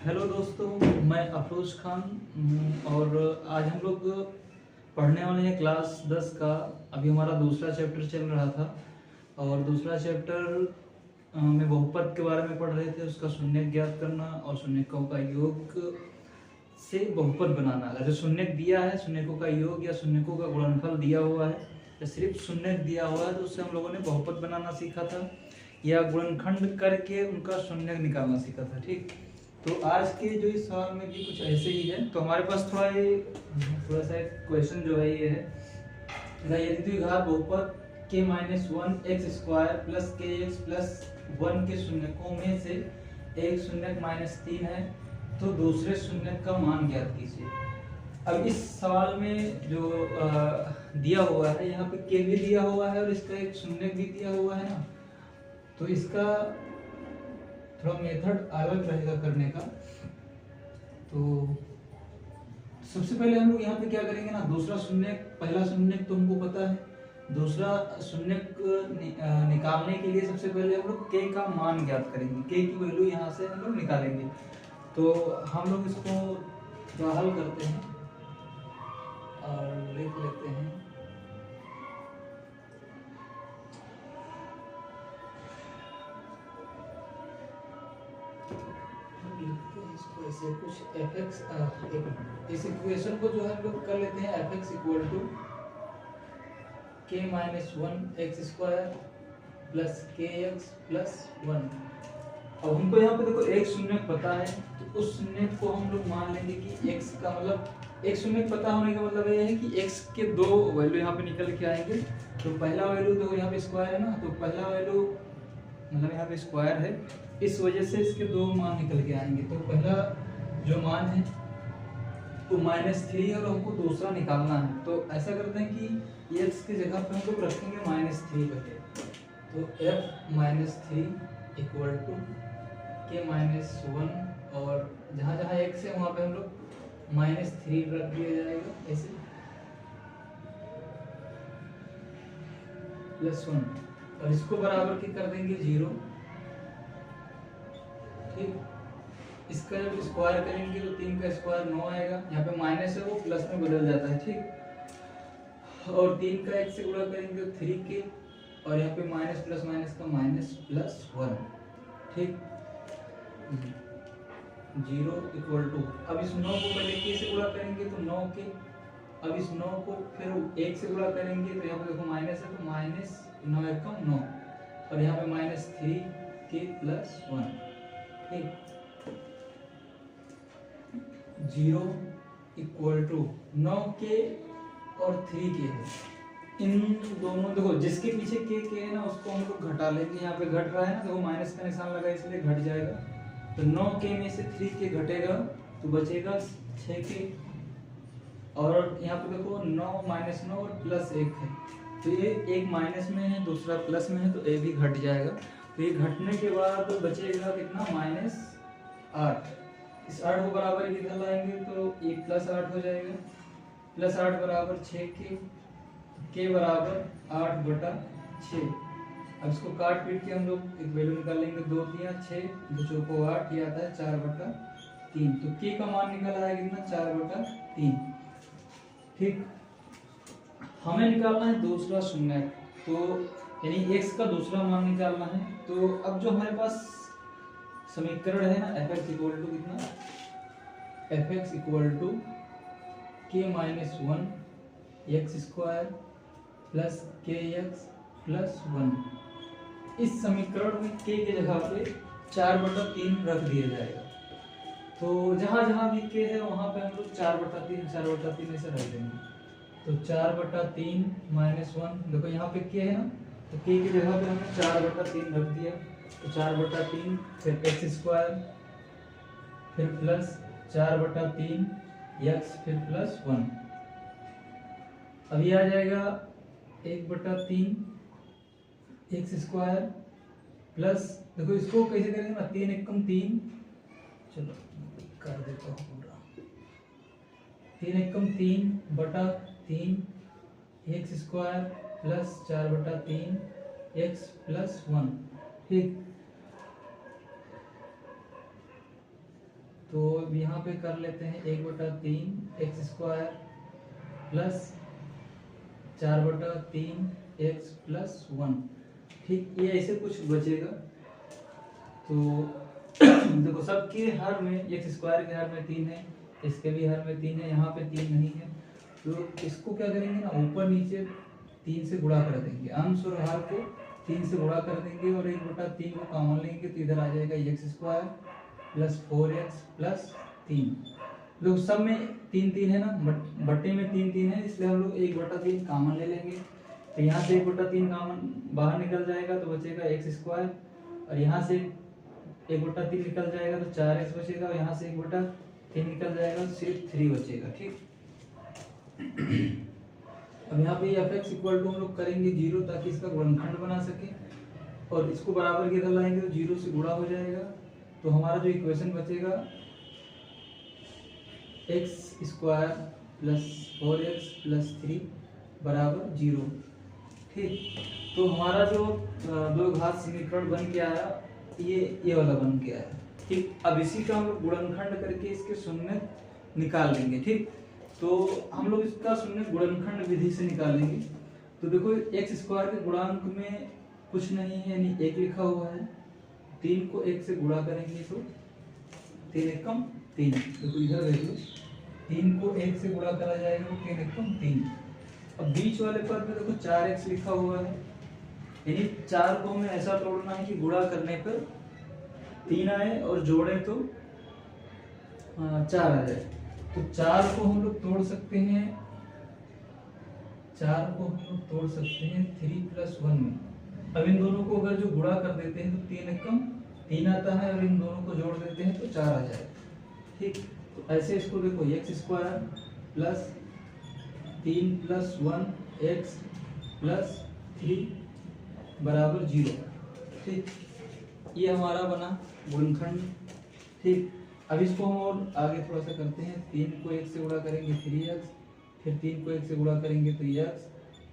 Hello दोस्तों, मैं अफरोज खान हूँ और आज हम लोग पढ़ने वाले हैं क्लास 10 का। अभी हमारा दूसरा चैप्टर चल रहा था और दूसरा चैप्टर में बहुपद के बारे में पढ़ रहे थे। उसका शून्यक ज्ञात करना और शून्यकों का योग से बहुपद बनाना। अगर जो शून्यक दिया है, शून्यकों का योग या शून्यकों का गुणनफल दिया हुआ है या सिर्फ शून्यक दिया हुआ है, तो उससे हम लोगों ने बहुपद बनाना सीखा था या गुणनखंड करके उनका शून्यक निकालना सीखा था। ठीक, तो आज के जो इस सवाल में भी कुछ ऐसे ही है। तो हमारे पास थोड़ा सा क्वेश्चन जो है ये है, यदि द्विघात बहुपद k-1 x² plus kx plus 1 के शून्यकों में से एक शून्यक -3 है, तो दूसरे शून्यक का मान ज्ञात कीजिए। अब इस सवाल में जो दिया हुआ है, यहाँ पे k भी दिया हुआ है और इसका एक शून्यक भी दिया हुआ है ना, तो इसका थोड़ा मेथड अलग रहेगा करने का। तो सबसे पहले हम लोग यहाँ पे क्या करेंगे ना, दूसरा शून्यक, पहला शून्यक तो हमको पता है, दूसरा शून्यक निकालने के लिए सबसे पहले हम लोग k का मान ज्ञात करेंगे। k की वैल्यू यहाँ से हम लोग निकालेंगे। तो हम लोग इसको थोड़ा हल करते हैं और लिख लेते हैं। इसको ऐसे कुछ fx इस इक्वेशन को जो है हम लोग कर लेते हैं fx equal to k-1 x² plus kx plus 1। अब हमको यहाँ पे देखो एक शून्यक पता है, तो उस शून्यक को हम लोग मान लेंगे कि x का मतलब, एक शून्यक पता होने का मतलब ये है कि x के दो वैल्यू यहाँ पे निकल के आएंगे। तो पहला वैल्यू देखो यहाँ पे स्क्वायर है ना, तो पहला वैल्यू मतलब यहाँ पे स्क्वायर है, इस वजह से इसके दो मान निकल के आएंगे। तो पहला जो मान है वो -3 और हमको दूसरा निकालना है। तो ऐसा करते हैं कि ये x की जगह पे हम लोग रखेंगे -3 करके। तो f-3 इक्वल टू k-1 और जहाँ जहाँ x है वहाँ पे हम लोग -3 रख दिया जाएगा ऐसे, प्लस 1 और इसको बराबर की कर देंगे 0। ठीक, इसका जब स्क्वायर करेंगे तो 3 का स्क्वायर 9 आएगा, यहाँ पे माइनस है वो प्लस में बदल जाता है। ठीक, और 3 का 1 से गुणा करेंगे तो 3 के, और यहाँ पे माइनस प्लस माइनस का माइनस प्लस 1। ठीक, 0 इक्वल टू, अब इस 9 को पहले k से गुणा करेंगे तो 9 के, अब इस 9 को फिर 1 से गुणा करेंगे तो यहाँ पे देखो माइनस है, तो माइनस 9 एकम 9 और यहाँ पे -3k प्लस 1। ठीक, 0 इक्वल टू 9k और 3k है। इन दोनों देखो, जिसके पीछे k है ना, उसको हम लोग घटा लेंगे। यहाँ पे घट रहा है ना, देखो माइनस का निशान लगा इसलिए घट जाएगा। तो 9k में से 3k घटेगा तो बचेगा 6k, और यहाँ पे देखो 9 -9 और प्लस 1 है, तो ये एक माइनस में है दूसरा प्लस में है, तो ये भी घट जाएगा। तो ये घटने के बाद बचेगा कितना, -8। इस 8 को बराबर किधर लाएंगे तो ये +8 हो जाएगा, +8 बराबर 6k, k बराबर 8/6। अब इसको काट पीट के हम लोग एक वैल्यू निकालेंगे, 2 3 6, 2 चौको 8, ये आता है 4/3। तो k का मान निकला है कितना, 4/3। ठीक, हमें निकालना है दूसरा शून्यक, तो यानी x का दूसरा मान निकालना है। तो अब जो हमारे पास समीकरण है ना, fx इक्वल टू कितना, fx equal to k-1 x² plus kx plus 1। इस समीकरण में k की जगह पे 4/3 रख दिया जाएगा। तो जहां जहां भी k है वहां पे हम लोग 4/3 ऐसे रख देंगे। तो 4/3 -1, देखो यहाँ पे k है ना, तो k की जगह पे हमने 4/3 रख दिया। तो 4/3 फिर x², फिर प्लस 4/3 x, फिर प्लस 1। अभी आ जाएगा 1/3 x² प्लस, देखो इसको कैसे करेंगे ना, 3 एकम 3, चलो कर देता हूँ पूरा, 3 एकम 3/3 x² प्लस 4/3 x प्लस 1। ठीक, तो यहाँ पे कर लेते हैं 1/3 x square plus 4/3 x plus 1। ठीक, ये ऐसे कुछ बचेगा। तो देखो सबके हर में एक्स स्क्वायर के हर में 3 है, इसके भी हर में 3 है, यहाँ पे 3 नहीं है। तो इसको क्या करेंगे ना, ऊपर नीचे 3 से गुणा कर देंगे, अंश और हर को 3 से गुणा कर देंगे और 1/3 को कॉमन लेंगे तो इधर आ जाएगा x square plus 4x plus 3। लोग सब में 3 है ना, बट्टे में 3 है, इसलिए हम लोग 1/3 कॉमन ले लेंगे। तो यहाँ से 1/3 कॉमन बाहर निकल जाएगा तो बचेगा एक्स स्क्वायर, और यहाँ से 1/3 निकल जाएगा तो 4x बचेगा, और यहाँ से 1/3 निकल जाएगा तो सिर्फ 3 बचेगा। ठीक, अब यहाँ पे fx इक्वल टू हम लोग करेंगे 0 ताकि इसका गुणनखंड बना सके, और इसको बराबर के इधर लाएंगे तो 0 से गुणा हो जाएगा। तो हमारा जो इक्वेशन बचेगा x square plus 4x plus 3 बराबर 0। ठीक, तो हमारा जो दो घात समीकरण बन के आया ये वाला बन के आया। ठीक, अब इसी का हम लोग गुणनखंड करके इसके शून्य निकाल लेंगे। ठीक, तो हम लोग इसका शून्य गुणनखंड विधि से निकालेंगे। तो देखो एक्स स्क्वायर के गुणांक में कुछ नहीं है, यानी 1 लिखा हुआ है। 3 को 1 से गुणा करेंगे तो 3 एकम 3। देखो इधर देख लो, 3 को 1 से गुणा करा जाएगा तो 3 एकम 3। अब बीच वाले पद में देखो 4x लिखा हुआ है, यानी 4 को हमें ऐसा तोड़ना है कि गुणा करने पर 3 आए और जोड़े तो 4 आ जाए। तो 4 को हम लोग तोड़ सकते हैं, 4 को हम लोग तोड़ सकते हैं 3 प्लस 1 में। अब इन दोनों को अगर जो गुणा कर देते हैं तो 3 एकम 3 आता है, और इन दोनों को जोड़ देते हैं तो 4 आ जाए। ठीक, तो ऐसे इसको देखो x square plus 3 plus 1 x plus 3 बराबर 0। ठीक, ये हमारा बना गुणनखंड। ठीक, अब इसको हम और आगे थोड़ा सा करते हैं। 3 को 1 से गुणा करेंगे 3x, फिर 3 को 1 से गुणा करेंगे तो x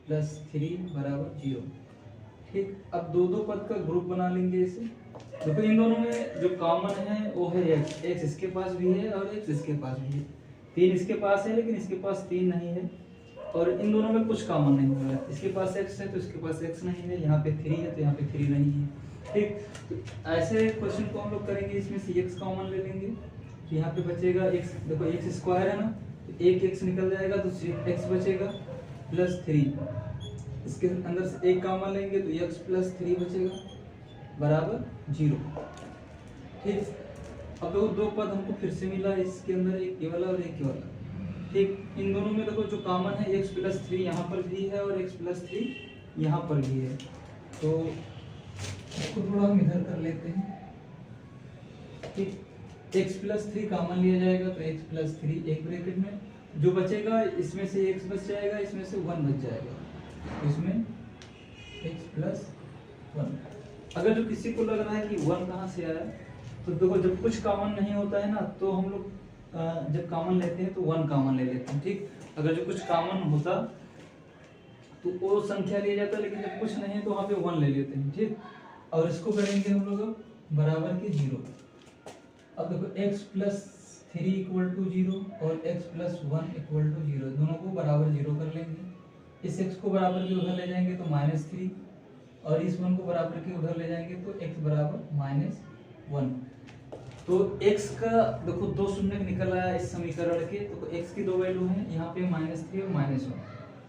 प्लस 3 बराबर 0। ठीक, अब दो पद का ग्रुप बना लेंगे इसे। देखो इन दोनों में जो कॉमन है वो है x इसके पास भी है और x इसके पास भी है। 3 इसके पास है लेकिन इसके पास 3 नहीं है, और इन दोनों में कुछ कॉमन नहीं हो रहा है। इसके पास x है तो इसके पास x नहीं है, यहाँ पे 3 है तो यहाँ पे 3 नहीं है। ठीक, तो ऐसे क्वेश्चन को हम लोग करेंगे, इसमें से x कॉमन ले लेंगे तो यहाँ पे बचेगा x। देखो x स्क्वायर है ना, तो एक x निकल जाएगा तो सिर्फ x बचेगा प्लस 3। इसके अंदर से एक कॉमन लेंगे तो x प्लस 3 बचेगा बराबर 0। ठीक, अब देखो दो पद हमको फिर से मिला, इसके अंदर एक ये वाला और एक ये वाला। ठीक, इन दोनों में देखो जो कॉमन है x प्लस 3 यहाँ पर भी है और x प्लस 3 यहाँ पर भी है। तो इसको थोड़ा हम इधर कर लेते हैं। ठीक, x प्लस 3 कॉमन लिया जाएगा तो x प्लस 3 एक ब्रैकेट में, जो बचेगा इसमें से x बच जाएगा, इसमें से 1 बच जाएगा, इसमें x प्लस 1। अगर जो किसी को लग रहा है कि 1 कहाँ से आया, तो देखो जब कुछ कॉमन नहीं होता है ना तो हम लोग जब कॉमन लेते हैं तो 1 कॉमन ले लेते हैं। ठीक, अगर जो कुछ कॉमन होता तो वो संख्या लिया जाता, लेकिन जब कुछ नहीं है तो वहाँ पे 1 ले लेते हैं। ठीक, और इसको करेंगे हम लोग बराबर के 0। अब देखो x प्लस 3 इक्वल टू 0 और x प्लस 1 इक्वल टू 0, दोनों को बराबर 0 कर लेंगे। इस x को बराबर के उधर ले जाएंगे तो -3, और इस 1 को बराबर के उधर ले जाएंगे तो x बराबर -1। तो x का देखो 2 शून्य निकल आया इस समीकरण के, तो x की 2 वैल्यू है, यहाँ पे -3 और -1।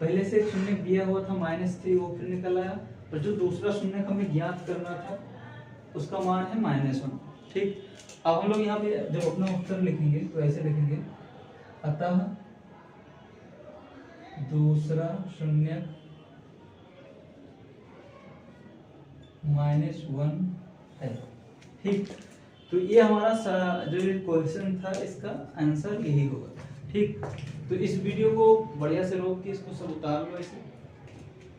पहले से एक शून्य दिया हुआ था -3, वो फिर निकल आया, और जो दूसरा शून्य हमें ज्ञात करना था उसका मान है -1। ठीक, अब हम लोग यहाँ पे जब अपना उत्तर लिखेंगे तो ऐसे लिखेंगे, अतः दूसरा शून्य -1 है। ठीक, तो ये हमारा जो क्वेश्चन था इसका आंसर यही होगा। ठीक, तो इस वीडियो को बढ़िया से रोक के इसको सब उतार लो ऐसे।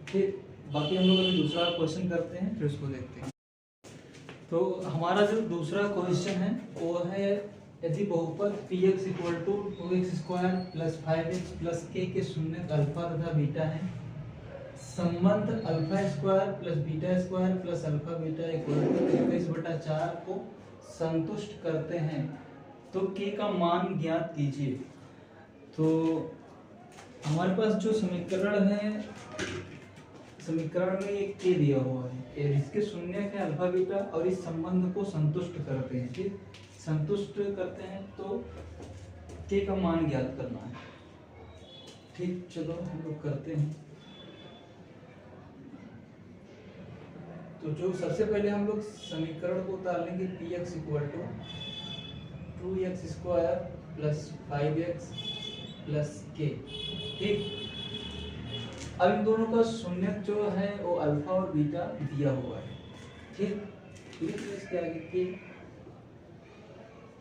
ठीक, बाकी हम लोग अभी दूसरा क्वेश्चन करते हैं, फिर उसको देखते हैं। तो हमारा जो दूसरा क्वेश्चन है वो है, यदि बहुपद px equal to 2x square plus 5x plus k के शून्य अल्फा तथा बीटा है, संबंध alpha square plus beta square plus alpha beta equal to 21/4 को संतुष्ट करते हैं, तो k का मान ज्ञात कीजिए। तो हमारे पास जो समीकरण है, समीकरण में एक k दिया हुआ है, इसके शून्य है अल्फा बीटा और इस संबंध को संतुष्ट करते हैं। ठीक, संतुष्ट करते हैं तो k का मान ज्ञात करना है। ठीक, चलो हम लोग करते हैं। तो जो सबसे पहले हम लोग समीकरण को उतार लेंगे, px equal to 2x square plus 5x plus k। ठीक, अब इन दोनों का शून्य जो है वो अल्फा और बीटा दिया हुआ है। ठीक, इसके आगे के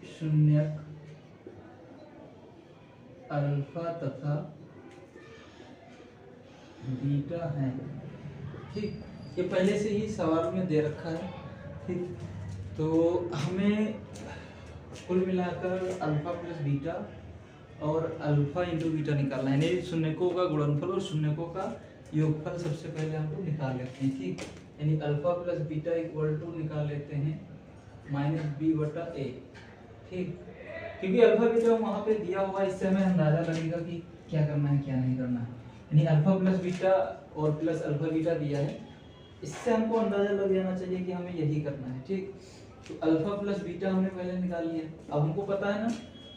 शून्य अल्फा तथा बीटा है। ठीक, ये पहले से ही सवाल में दे रखा है। ठीक, तो हमें कुल मिलाकर अल्फा प्लस बीटा और अल्फा इंटू बीटा निकालना है, यानी शून्यकों का गुणनफल और शून्यकों का योगफल सबसे पहले हम लोग निकाल लेते हैं। ठीक, यानी alpha plus beta equal to निकाल लेते हैं -b/a। ठीक, क्योंकि अल्फा बीटा वहाँ पे दिया हुआ है, इससे हमें अंदाजा लगेगा कि क्या करना है क्या नहीं करना है। यानी अल्फा प्लस बीटा और प्लस अल्फा बीटा दिया है, इससे हमको अंदाजा लग जाना चाहिए कि हमें यही करना है। ठीक, तो अल्फा प्लस बीटा हमने पहले निकाल लिया। अब हमको पता है ना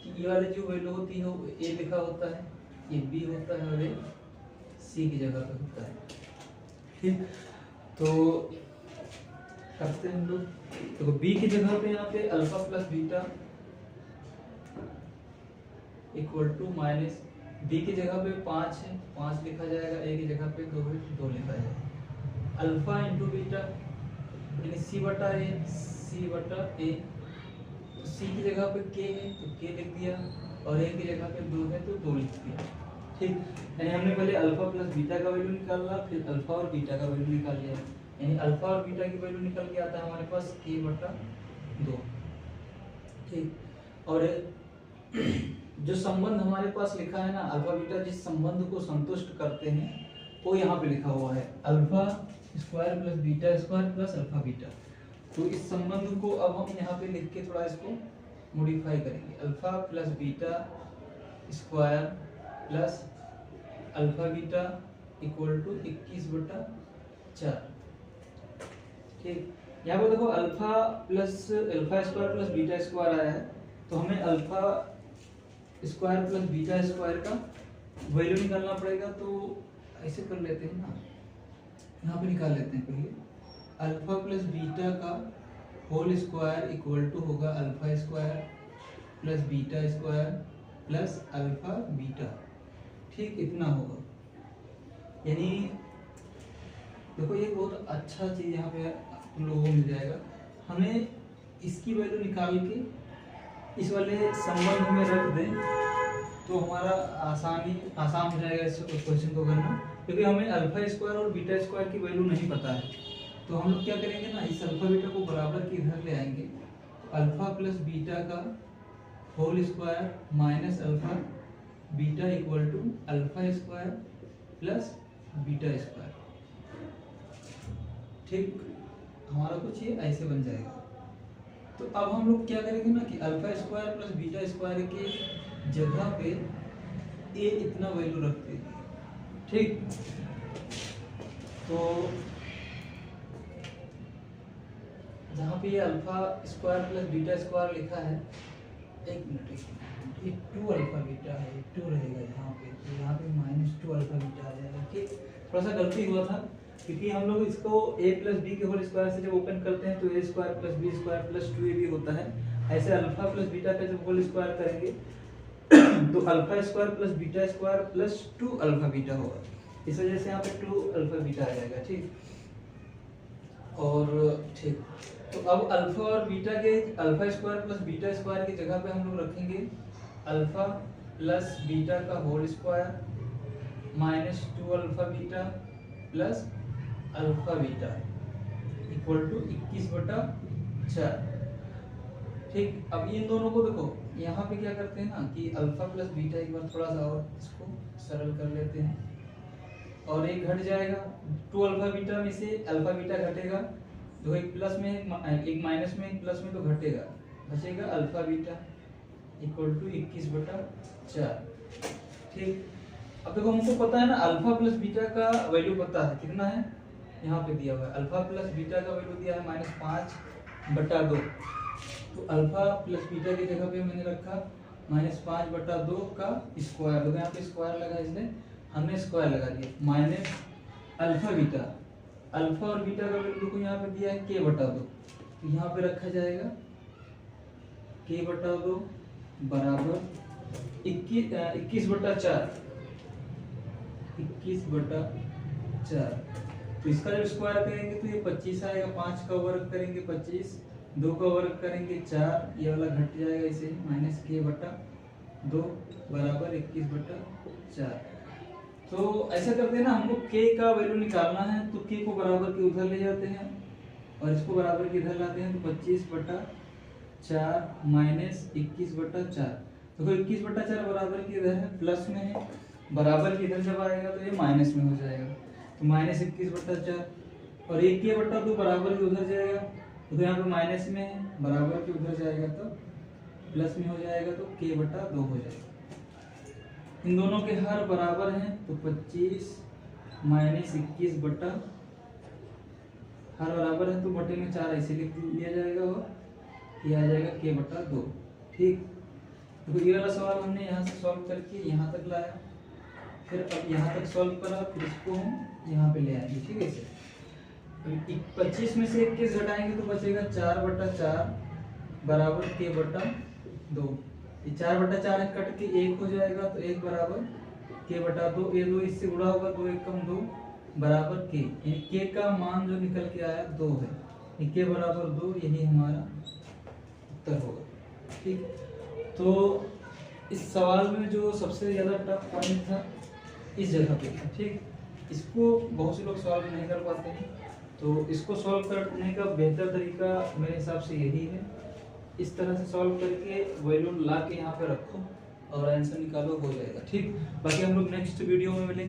कि ये वाले जो वैल्यू होती है वो ए लिखा होता है, ये बी होता है और ये सी की जगह पे होता है। ठीक, तो करते हैं हम लोग। तो बी की जगह पे यहाँ पे alpha plus beta equal to minus B की जगह पे 5 है, 5 लिखा जाएगा, ए की जगह पे 2 है, 2 लिखा जाएगा। अल्फा इंटू बीटा यानी c/a। तो सी की जगह पे k है तो k लिख दिया और ए की जगह पे 2 है तो 2 लिख दिया। ठीक, यानी हमने पहले अल्फा प्लस बीटा का वैल्यू निकाला, फिर अल्फा और बीटा का वैल्यू निकाल लिया। यानी अल्फा और बीटा की वैल्यू निकल के आता है हमारे पास k/2। ठीक, और जो संबंध हमारे पास लिखा है ना, अल्फा बीटा जिस संबंध को संतुष्ट करते हैं वो यहाँ पे लिखा हुआ है, alpha square plus beta square plus alpha beta. तो इस संबंध को अब हम यहाँ पे लिख के थोड़ा इसको मॉडिफाई करेंगे, alpha plus beta square plus alpha beta equal to 21/4। ठीक, यहाँ पर देखो alpha square plus beta square आया है, तो हमें alpha square plus beta square का वैल्यू निकालना पड़ेगा। तो ऐसे कर लेते हैं ना, यहाँ पे निकाल लेते हैं पहले। अल्फा प्लस बीटा का होल स्क्वायर इक्वल टू होगा alpha square plus beta square plus alpha beta. ठीक, इतना होगा। यानी देखो ये बहुत अच्छा चीज यहाँ पे तुम लोगों को मिल जाएगा। हमें इसकी वैल्यू निकाल के इस वाले संबंध में रख दें तो हमारा आसान हो जाएगा इस क्वेश्चन को करना, क्योंकि हमें अल्फा स्क्वायर और बीटा स्क्वायर की वैल्यू नहीं पता है। तो हम लोग क्या करेंगे ना, इस अल्फा बीटा को बराबर के इधर ले आएंगे। अल्फा प्लस बीटा का whole square minus alpha beta equal to alpha square plus beta square. ठीक, हमारा कुछ ये ऐसे बन जाएगा। तो अब हम लोग क्या करेंगे ना कि alpha square plus beta square के जगह पे ए इतना वैल्यू रख देंगे। ठीक, तो जहाँ पे ये alpha square plus beta square लिखा है, एक मिनट, ये 2 अल्फा बीटा है, 2 रहेगा यहाँ पे, तो यहाँ पे -2 अल्फा बीटा आ जाएगा। ठीक, थोड़ा सा गलती हुआ था, क्योंकि हम लोग इसको a प्लस बी के होल स्क्वायर से जब ओपन करते हैं तो a square plus B square plus 2ab होता है। ऐसे अल्फा प्लस बीटा का जब होल स्क्वायर करेंगे तो alpha square plus beta square plus 2 alpha beta होगा। इस वजह से यहाँ पे 2 अल्फा बीटा आ जाएगा। ठीक, और ठीक, तो अब अल्फा और बीटा के alpha square plus beta square की जगह पे हम लोग रखेंगे अल्फा प्लस बीटा का whole square minus 2 alpha beta plus alpha beta equal to 21/4। ठीक, अब इन दोनों को देखो, यहाँ पे क्या करते हैं ना कि अल्फा प्लस बीटा एक बार थोड़ा सा और इसको सरल कर लेते हैं और एक घट जाएगा। 2 अल्फा बीटा में से अल्फा बीटा घटेगा, तो एक प्लस में एक माइनस में एक प्लस में तो घटेगा, बचेगा अल्फा बीटा इक्वल टू 21/4। ठीक, अब देखो हमको पता है ना अल्फा प्लस बीटा का वैल्यू पता है कितना है, यहाँ पे दिया हुआ है अल्फा प्लस बीटा का वैल्यू दिया है -5/2। तो अल्फा प्लस बीटा की जगह पे मैंने रखा -5/2 का स्क्वायर, देखो यहाँ पे स्क्वायर लगा इसलिए हमने स्क्वायर लगा दिया माइनस अल्फा बीटा, अल्फा और बीटा का वैल्यू को यहाँ पे दिया है k/2, तो यहाँ पे रखा जाएगा k/2 बराबर 21/4। तो इसका जब स्क्वायर करेंगे तो ये 25 आएगा, 5 का वर्ग करेंगे 25, 2 का वर्ग करेंगे 4, ये वाला घट जाएगा इसे -k/2 बराबर 21/4। तो ऐसा करते हैं ना, हमको k का वैल्यू निकालना है तो k को बराबर के उधर ले जाते हैं और इसको बराबर के इधर लाते हैं, तो 25/4 माइनस 21/4। देखो 21/4 बराबर के इधर है, प्लस में है, बराबर के इधर जब आएगा तो ये माइनस में हो जाएगा, तो -21/4 और एक k/2 बराबर के उधर जाएगा, तो यहाँ पे माइनस में है, बराबर के उधर जाएगा तो प्लस में हो जाएगा, तो k/2 हो जाएगा। इन दोनों के हर बराबर हैं तो 25 माइनस 21 हर बराबर है तो बटे में 4 ऐसे लिख दिया जाएगा और ये आ जाएगा k/2। ठीक, तो ये वाला सवाल हमने यहाँ से सॉल्व करके यहाँ तक लाया, फिर अब यहाँ तक सॉल्व करा, फिर इसको हम यहाँ पे ले आएंगे। ठीक है सर, 25 में से 21 घटाएंगे तो बचेगा 4/4 बराबर k/2। ये 4/4 है, कट के 1 हो जाएगा, तो 1 बराबर k/2, ये 2 इससे गुणा होगा, 2 एकम 2 बराबर k, यानी k का मान जो निकल के आया 2 है, k बराबर 2, यही हमारा उत्तर होगा। ठीक, तो इस सवाल में जो सबसे ज़्यादा टफ पॉइंट था इस जगह पे था। ठीक, इसको बहुत से लोग सॉल्व नहीं कर पाते हैं, तो इसको सॉल्व करने का बेहतर तरीका मेरे हिसाब से यही है, इस तरह से सॉल्व करके वैल्यू ला के यहाँ पे रखो और आंसर निकालो, हो जाएगा। ठीक, बाकी हम लोग नेक्स्ट वीडियो में मिलेंगे।